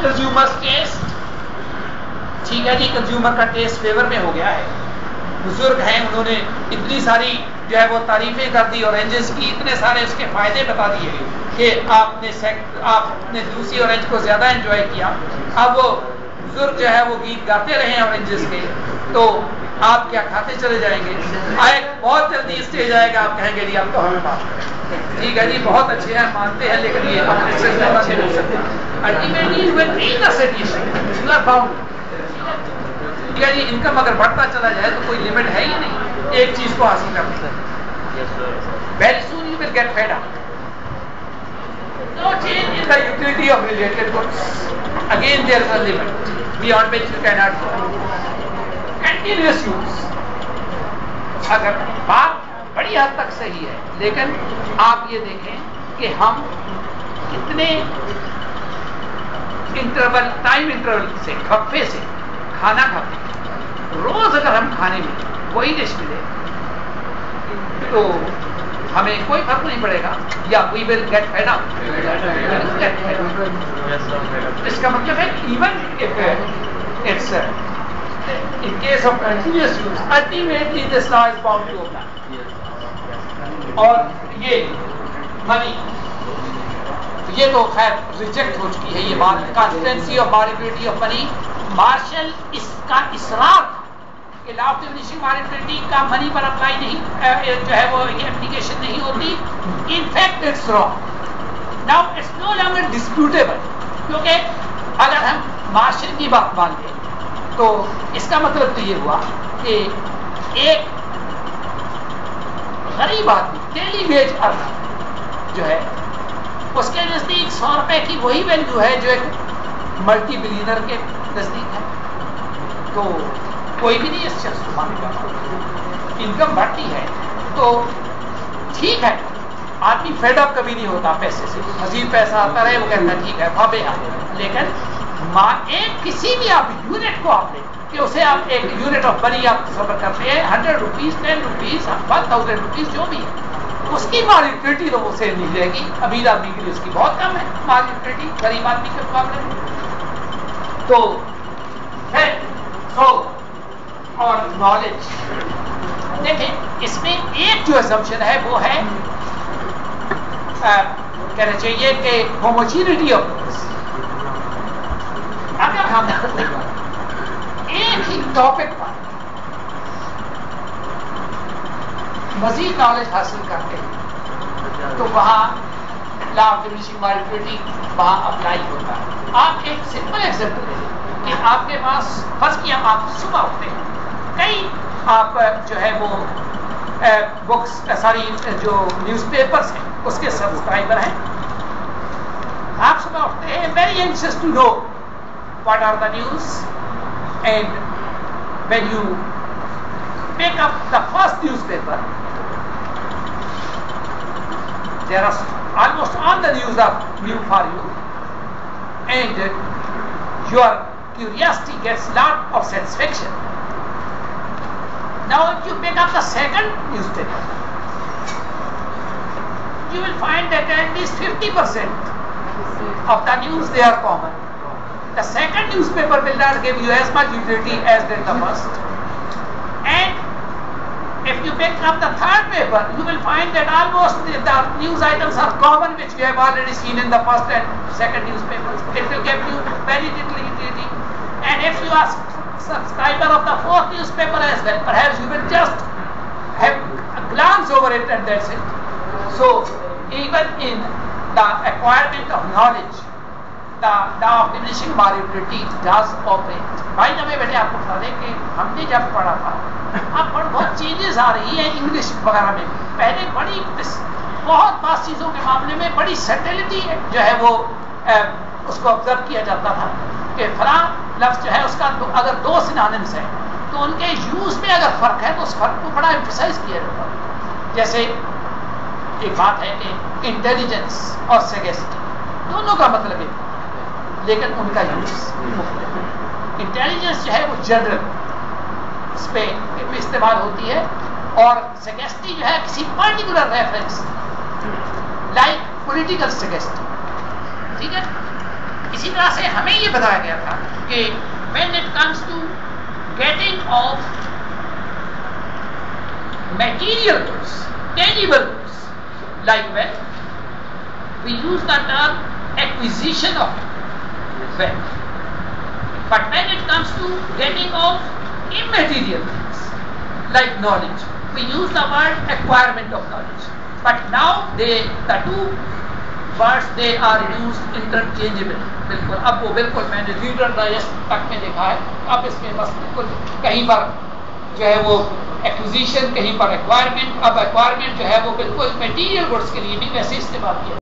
Consumers test, ठीक है जी, consumer का टेस्ट फेवर में हो गया है। बुजुर्ग हैं, उन्होंने इतनी सारी जो है वो तारीफें कर दी ऑरेंजेस की, इतने सारे उसके फायदे बता दिए कि आपने दूसरी ऑरेंज को ज्यादा एंजॉय किया। अब वो बुजुर्ग जो है वो गीत गाते रहे ऑरेंजेस के, तो आप क्या खाते चले जाएंगे। बहुत जल्दी स्टेज आएगा, आप कहेंगे जी आप तो हमें माफ करें, ठीक है जी, बहुत अच्छे हैं, मानते हैं, लेकिन ये अपने से ज्यादा नहीं हो सकते। Ultimately you will in the situation you are bound, ठीक है जी। इनकम अगर बढ़ता चला जाए तो कोई लिमिट है ही नहीं एक चीज को हासिल करने की। Very soon you will get fed up. No change in the utility of related goods. Again, there is a limit beyond which you cannot go. Continuous use. अगर बात बड़ी हद तक सही है, लेकिन आप ये देखें कि हम कितने इंटरवल, टाइम इंटरवल से, वक्फे से खाना खाते हैं। रोज अगर हम खाने में वही डिश मिले तो हमें कोई फर्क नहीं पड़ेगा, या we will get fed up. इसका मतलब है even if it's in case of continuous use, ultimately this law is bound to apply. और ये मनी, ये तो खैर रिजेक्ट हो चुकी है ये बात, constancy of modifiability of money. Marshall इसका इसरार कि लॉ ऑफ डिमिनिशिंग मॉडिफिलिटी का मनी पर अप्लाई नहीं, जो है वो एप्लीकेशन नहीं होती। In fact it's wrong. Now it's no longer disputable, क्योंकि अगर हम मार्शल की बात मान लें तो इसका मतलब तो ये हुआ कि एक गरीब आदमी, डेली वेज अर्नर जो है, उसके नजदीक 100 रुपए की वही वैल्यू है जो एक मल्टी बिलियनर के नजदीक है। तो कोई भी नहीं इस शख्स को मानेगा। इनकम बढ़ती है तो ठीक है, आदमी फेडअप कभी नहीं होता पैसे से, मजीद पैसा आता रहे वो कहता है ठीक है वापे आ। लेकिन एक किसी भी आप यूनिट को आप लें कि उसे आप एक यूनिट ऑफ मनी आप सफर करते हैं, 100 रुपीज, 10 रुपीज, 1000 रुपीज, जो भी है, उसकी मॉडिफिलिटी तो उसे नहीं रहेगी। अमीर आदमी के लिए उसकी बहुत कम है मॉडिफिलिटी गरीब आदमी के मुकाबले में। तो है सो और नॉलेज देखें, इसमें एक जो असम्पशन है वो है कहना चाहिए कि होमोजीनिटी ऑफ। अगर हम एक ही टॉपिक पर मजीद नॉलेज हासिल करते हैं तो वहां लॉ ऑफ डिमिनिशिंग मॉडिफिलिटी वहां अप्लाई होता है। आप एक सिंपल एग्जांपल लें कि आपके पास फर्स्ट किया आप सुबह उठते हैं, कई आप जो है वो बुक्स सारी जो न्यूज़पेपर्स हैं उसके सब्सक्राइबर हैं। आप सुबह उठते हैं very anxious to know what are the news, and when you pick up the first newspaper, there are almost all the news are new for you, and your curiosity gets lot of satisfaction. Now if you pick up the second newspaper, you will find that at least 50% of the news they are common. The second newspaper will not give you as much utility as did the first. And if you pick up the third paper, you will find that almost the news items are common, which we have already seen in the first and second newspapers. It will give you very little utility. And if you are subscriber of the fourth newspaper as well, perhaps you will just have a glance over it and that's it. So even in the acquirement of knowledge, the law of diminishing modifiability does operate. भाई जब बेटे आपको बता दें कि हमने जब पढ़ा था, अब बहुत चेंजेस आ रही है इंग्लिश वगैरह में। पहले बड़ी बहुत पास चीज़ों के मामले में बड़ी सटलिटी जो है वो उसको ऑब्जर्व किया जाता था कि फलां लफ्ज़ जो है उसका अगर दो सिनोनिम्स हैं तो उनके यूज़ में अगर फ़र्क है तो उस फ़र्क को बड़ा एम्फसाइज किया जाता है। जैसे एक बात है कि इंटेलिजेंस और सेगेसिटी दोनों का मतलब है, लेकिन उनका यूज़ इंटेलिजेंस जो है वो जनरल इस पे इस्तेमाल होती है, और सेगेसिटी जो है किसी पर्टिकुलर रेफरेंस लाइक पॉलिटिकल सेगेसिटी, ठीक है। इसी तरह से हमें ये बताया गया था कि when it comes to getting of material goods, tangible goods, like wealth, we use the term acquisition of wealth. But when it comes to getting of immaterial things, like knowledge, we use the word acquirement of knowledge. But now the two words they are used interchangeably. बिल्कुल अब वो बिल्कुल मैंने reader digest तक में देखा है, अब इसमें बस बिल्कुल कहीं पर जो है वो एक्विजिशन, कहीं पर एक्वायरमेंट। अब एक्वायरमेंट जो है वो बिल्कुल मटेरियल गुड्स के लिए भी वैसे इस्तेमाल किया